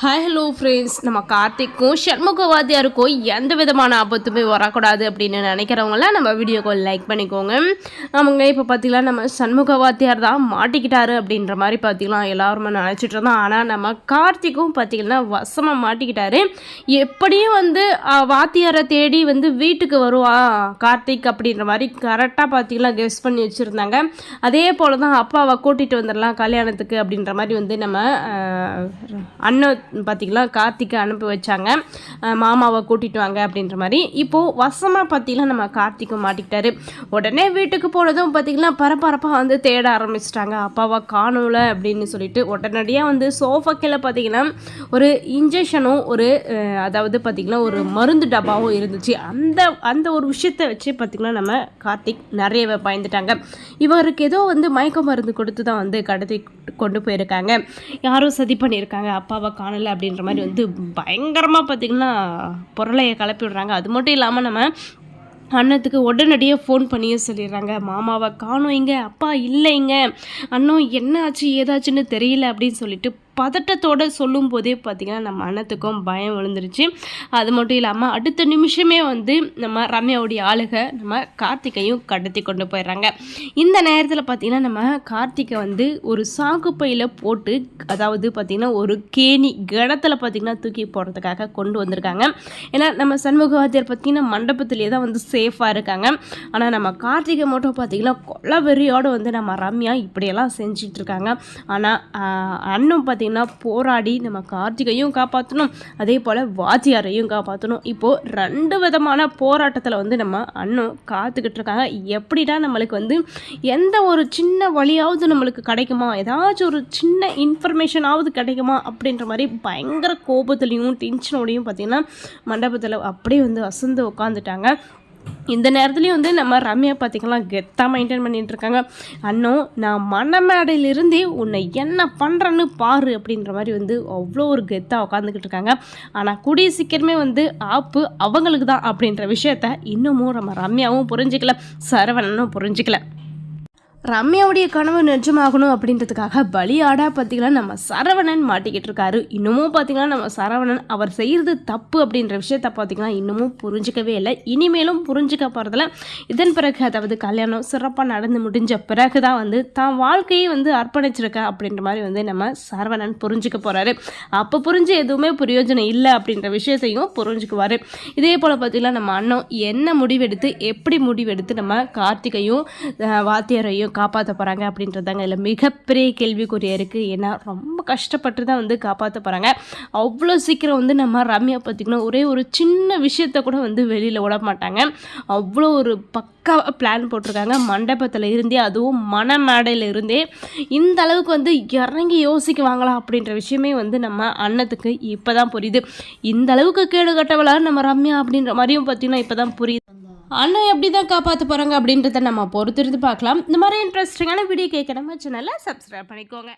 Hi hello friends, நம்ம கார்த்திக்கும் சண்முகவாதியாருக்கும் எந்த விதமான ஆபத்துமே வரக்கூடாது அப்படின்னு நினைக்கிறவங்களாம் நம்ம வீடியோக்கு லைக் பண்ணிக்கோங்க. அவங்க இப்போ பார்த்திங்கன்னா நம்ம சண்முகவாதியார் தான் மாட்டிக்கிட்டாரு அப்படின்ற மாதிரி பார்த்திங்கன்னா எல்லாருமே நினச்சிட்டு இருந்தோம். ஆனால் நம்ம கார்த்திக்கும் பார்த்திங்கன்னா வசமாக மாட்டிக்கிட்டாரு. எப்படியும் வாத்தியாரை தேடி வீட்டுக்கு வருவான் கார்த்திக் அப்படின்ற மாதிரி கரெக்டாக பார்த்திங்கன்னா கெஸ் பண்ணி வச்சுருந்தாங்க. அதே போல் தான் அப்பாவை கூட்டிகிட்டு வந்துடலாம் கல்யாணத்துக்கு அப்படின்ற மாதிரி நம்ம அண்ணன் பார்த்திங்களா கார்த்திகை அனுப்பி வச்சாங்க, மாமாவை கூட்டிகிட்டு வாங்க அப்படின்ற மாதிரி. இப்போது வசமாக பார்த்திங்கன்னா நம்ம கார்த்திக்கும் மாட்டிக்கிட்டாரு. உடனே வீட்டுக்கு போனதும் பார்த்திங்கன்னா பரபரப்பாக தேட ஆரம்பிச்சிட்டாங்க. அப்பாவை காணல அப்படின்னு சொல்லிட்டு உடனடியாக சோஃபா கீழே பார்த்திங்கன்னா ஒரு இன்ஜெக்ஷனும் அதாவது பார்த்திங்கன்னா ஒரு மருந்து டப்பாவும் இருந்துச்சு. அந்த ஒரு விஷயத்தை வச்சு பார்த்திங்கன்னா நம்ம கார்த்திக் நிறையவே பயந்துட்டாங்க. இவருக்கு ஏதோ மயக்க மருந்து கொடுத்து தான் கடத்தி கொண்டு போயிருக்காங்க, யாரும் சதி பண்ணியிருக்காங்க, அப்பாவை காணலை அப்படின்ற மாதிரி பயங்கரமாக பார்த்திங்கன்னா பொருளையை கிளப்பி விடுறாங்க. அது மட்டும் இல்லாமல் நம்ம அண்ணத்துக்கு உடனடியாக ஃபோன் பண்ணியே சொல்லிடுறாங்க, மாமாவை காணோம், இங்கே அப்பா இல்லைங்க, அண்ணன் என்ன ஆச்சு ஏதாச்சுன்னு தெரியல அப்படின்னு சொல்லிட்டு பதட்டத்தோடு சொல்லும் போதே பார்த்திங்கன்னா நம்ம அண்ணத்துக்கும் பயம் விழுந்துருச்சு. அது மட்டும் இல்லாமல் அடுத்த நிமிஷமே நம்ம ரம்யாவுடைய ஆளுக நம்ம கார்த்திகையும் கடத்தி கொண்டு போயிடுறாங்க. இந்த நேரத்தில் பார்த்திங்கன்னா நம்ம கார்த்திகை ஒரு சாக்குப்பையில் போட்டு, அதாவது பார்த்திங்கன்னா ஒரு கேணி கிடத்தில் பார்த்திங்கன்னா தூக்கி போடுறதுக்காக கொண்டு வந்திருக்காங்க. ஏன்னா நம்ம சண்முகவாதியார் பார்த்திங்கன்னா மண்டபத்திலே தான் சேஃபாக இருக்காங்க. ஆனால் நம்ம கார்த்திகை மட்டும் பார்த்திங்கன்னா கொலவெறியோடு நம்ம ரம்யா இப்படியெல்லாம் செஞ்சிட்ருக்காங்க. ஆனால் அண்ணன் போராடி நம்ம கார்த்திகையும் காப்பாற்றணும், அதே போல் வாத்தியாரையும் காப்பாற்றணும். இப்போது 2 விதமான போராட்டத்தில் நம்ம அண்ணன் காத்துக்கிட்டு இருக்காங்க. எப்படிடா நம்மளுக்கு எந்த ஒரு சின்ன வழியாவது நம்மளுக்கு கிடைக்குமா, ஏதாச்சும் ஒரு சின்ன இன்ஃபர்மேஷனாவது கிடைக்குமா அப்படின்ற மாதிரி பயங்கர கோபத்துலேயும் டென்ஷனோடையும் பார்த்திங்கன்னா மண்டபத்தில் அப்படியே அசந்து உட்காந்துட்டாங்க. இந்த நேரத்துலையும் நம்ம ரம்யா பார்த்திங்கன்னா கெத்தாக மெயின்டைன் பண்ணிகிட்டு இருக்காங்க. அண்ணன் நான் மணமேடையிலிருந்தே உன்னை என்ன பண்ணுறேன்னு பாரு அப்படின்ற மாதிரி அவ்வளோ ஒரு கெத்தாக உட்காந்துக்கிட்டு இருக்காங்க. ஆனால் கூடிய சீக்கிரமே ஆப்பு அவங்களுக்கு தான் அப்படின்ற விஷயத்த இன்னமும் நம்ம ரம்யாவும் புரிஞ்சிக்கல, சரவணனும் புரிஞ்சிக்கல. ரம்யாவுடைய கனவு நிஜமாகணும் அப்படின்றதுக்காக பலியாடாக பார்த்திங்கன்னா நம்ம சரவணன் மாட்டிக்கிட்டு இருக்காரு. இன்னமும் பார்த்திங்கன்னா நம்ம சரவணன் அவர் செய்கிறது தப்பு அப்படின்ற விஷயத்த பார்த்திங்கன்னா இன்னமும் புரிஞ்சிக்கவே இல்லை. இனிமேலும் புரிஞ்சிக்க போகிறதில்ல. இதன் பிறகு அதாவது கல்யாணம் சிறப்பாக நடந்து முடிஞ்ச பிறகு தான் தான் வாழ்க்கையை அர்ப்பணிச்சிருக்கேன் அப்படின்ற மாதிரி நம்ம சரவணன் புரிஞ்சிக்க போகிறாரு. அப்போ புரிஞ்சு எதுவுமே பிரயோஜனம் இல்லை அப்படின்ற விஷயத்தையும் புரிஞ்சுக்குவார். இதே போல் பார்த்திங்கன்னா நம்ம அண்ணன் என்ன முடிவெடுத்து எப்படி முடிவெடுத்து நம்ம கார்த்திகையும் வாத்தியாரையும் காப்பாற்ற போகிறாங்க அப்படின்றதாங்க இல்லை மிகப்பெரிய கேள்விக்குறியாக இருக்குது. ஏன்னா ரொம்ப கஷ்டப்பட்டு தான் காப்பாற்ற போகிறாங்க. அவ்வளோ சீக்கிரம் நம்ம ரம்யா பார்த்திங்கன்னா ஒரே ஒரு சின்ன விஷயத்த கூட வெளியில் விட மாட்டாங்க. அவ்வளோ ஒரு பக்கா பிளான் போட்டிருக்காங்க. மண்டபத்தில் இருந்தே, அதுவும் மணமேடையில் இருந்தே இந்த அளவுக்கு இறங்கி யோசிக்குவாங்களா அப்படின்ற விஷயமே நம்ம அண்ணத்துக்கு இப்போ தான் புரியுது. இந்த அளவுக்கு கேடு கட்டவளாக நம்ம ரம்யா அப்படின்ற மாதிரியும் பார்த்திங்கன்னா இப்போ தான் புரியுது. அண்ணன் எப்படி தான் காப்பாற்ற போகிறாங்க அப்படின்றத நம்ம பொறுத்திருந்து பார்க்கலாம். இந்த மாதிரி இன்ட்ரெஸ்டிங்கான வீடியோ கேட்க நம்ம சேனலை சப்ஸ்கிரைப் பண்ணிக்கோங்க.